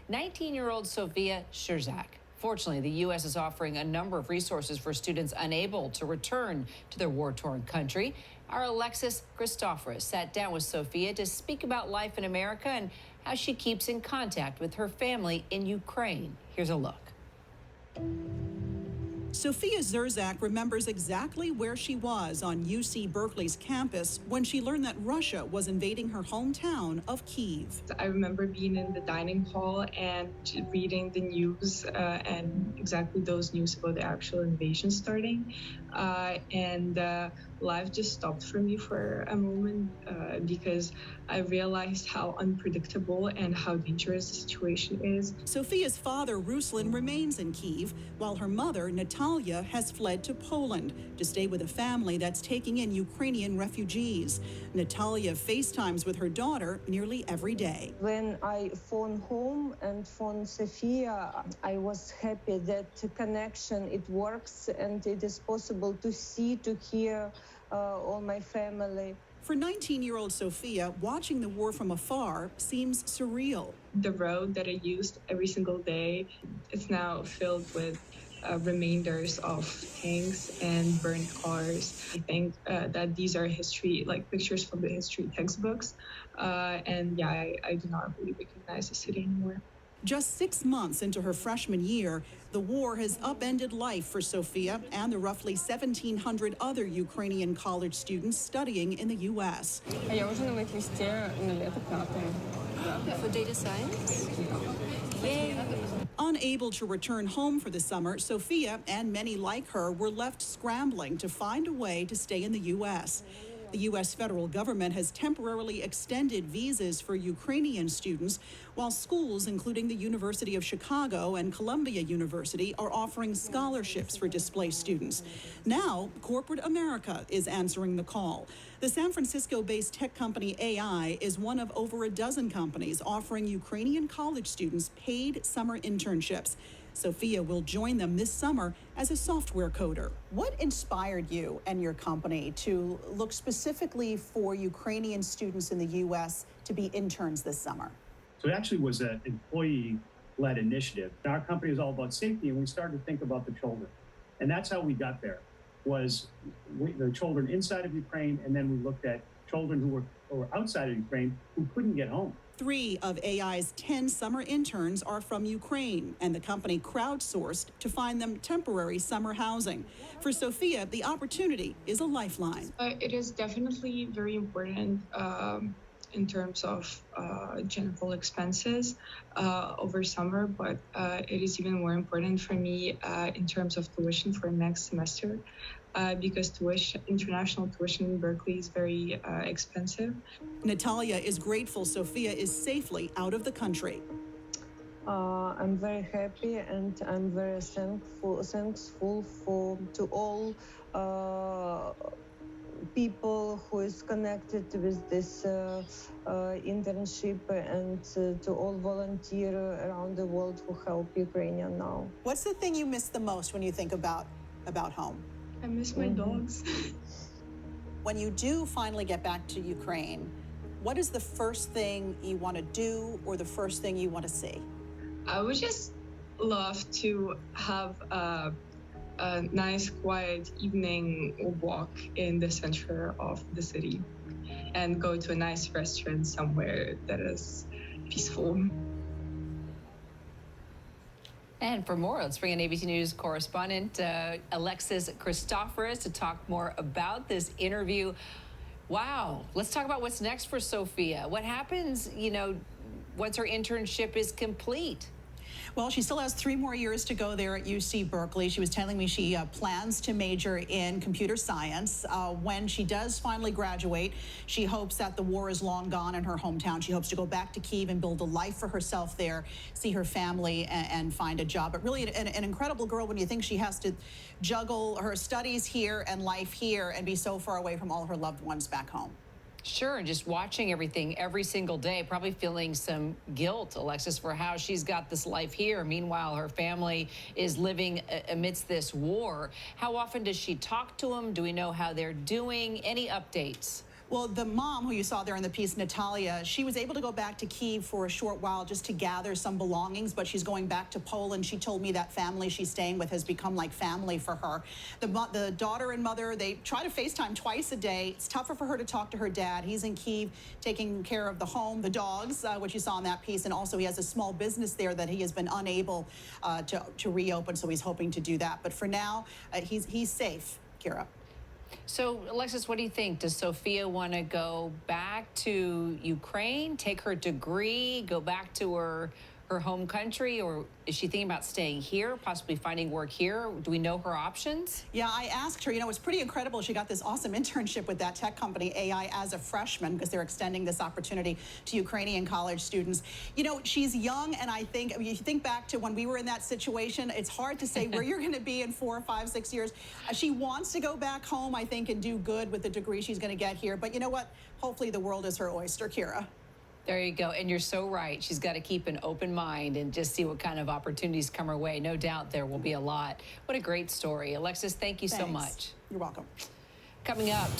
19-year-old Sofiia Surzhak. Fortunately, the U.S. is offering a number of resources for students unable to return to their war-torn country. Our Alexis Christoforous sat down with Sofiia to speak about life in America and how she keeps in contact with her family in Ukraine. Here's a look. Sofiia Surzhak remembers exactly where she was on UC Berkeley's campus when she learned that Russia was invading her hometown of Kyiv. I remember being in the dining hall and reading the news and exactly those news about the actual invasion starting. Life just stopped for me for a moment because I realized how unpredictable and how dangerous the situation is. Sofia's father, Ruslan, remains in Kyiv, while her mother, Natalia, has fled to Poland to stay with a family that's taking in Ukrainian refugees. Natalia FaceTimes with her daughter nearly every day. When I phone home and phone Sofiia, I was happy that the connection, it works and it is possible to see, to hear all my family. For 19-year-old Sofiia, watching the war from afar seems surreal. The road that I used every single day is now filled with remainders of tanks and burned cars. I think that these are history, like pictures from the history textbooks. I do not really recognize the city anymore. Just 6 months into her freshman year, the war has upended life for Sofiia and the roughly 1,700 other Ukrainian college students studying in the U.S. For data science? Yay! Unable to return home for the summer, Sofiia and many like her were left scrambling to find a way to stay in the U.S. The U.S. federal government has temporarily extended visas for Ukrainian students, while schools, including the University of Chicago and Columbia University, are offering scholarships for displaced students. Now, corporate America is answering the call. The San Francisco-based tech company AEye is one of over a dozen companies offering Ukrainian college students paid summer internships. Sofiia will join them this summer as a software coder. What inspired you and your company to look specifically for Ukrainian students in the U.S. to be interns this summer? So it actually was an employee-led initiative. Our company is all about safety, and we started to think about the children. And that's how we got there, was the children inside of Ukraine, and then we looked at children who were outside of Ukraine who couldn't get home. 3 of AEye's 10 summer interns are from Ukraine, and the company crowdsourced to find them temporary summer housing. For Sofiia, the opportunity is a lifeline. It is definitely very important in terms of general expenses over summer, but it is even more important for me in terms of tuition for next semester. Because international tuition in Berkeley is very expensive. Natalia is grateful Sofiia is safely out of the country. I'm very happy and I'm very thankful to all people who is connected with this internship and to all volunteers around the world who help Ukrainian now. What's the thing you miss the most when you think about home? I miss my dogs. When you do finally get back to Ukraine, what is the first thing you want to do or the first thing you want to see? I would just love to have a nice, quiet evening walk in the center of the city and go to a nice restaurant somewhere that is peaceful. And for more, let's bring in ABC News correspondent Alexis Christoforous to talk more about this interview. Wow. Let's talk about what's next for Sofiia. What happens, once her internship is complete? Well, she still has 3 more years to go there at UC Berkeley. She was telling me she plans to major in computer science. When she does finally graduate, she hopes that the war is long gone in her hometown. She hopes to go back to Kyiv and build a life for herself there, see her family, and find a job. But really an incredible girl when you think she has to juggle her studies here and life here and be so far away from all her loved ones back home. Sure, and just watching everything every single day, probably feeling some guilt, Alexis, for how she's got this life here. Meanwhile, her family is living amidst this war. How often does she talk to them? Do we know how they're doing? Any updates? Well, the mom who you saw there in the piece, Natalia, she was able to go back to Kyiv for a short while just to gather some belongings, but she's going back to Poland. She told me that family she's staying with has become like family for her. The daughter and mother, they try to FaceTime twice a day. It's tougher for her to talk to her dad. He's in Kyiv taking care of the home, the dogs, which you saw in that piece, and also he has a small business there that he has been unable to reopen, so he's hoping to do that. But for now, he's safe, Kira. So, Alexis, what do you think? Does Sofiia want to go back to Ukraine, take her degree, go back to her home country, or is she thinking about staying here, possibly finding work here? Do we know her options? Yeah, I asked her. You know, it's pretty incredible. She got this awesome internship with that tech company, AEye, as a freshman, because they're extending this opportunity to Ukrainian college students. You know, she's young, and I think, you think back to when we were in that situation, it's hard to say where you're going to be in 4, 5, 6 years. She wants to go back home, I think, and do good with the degree she's going to get here. But you know what? Hopefully the world is her oyster, Kira. There you go. And you're so right. She's got to keep an open mind and just see what kind of opportunities come her way. No doubt there will be a lot. What a great story. Alexis, thank you so much. You're welcome. Coming up,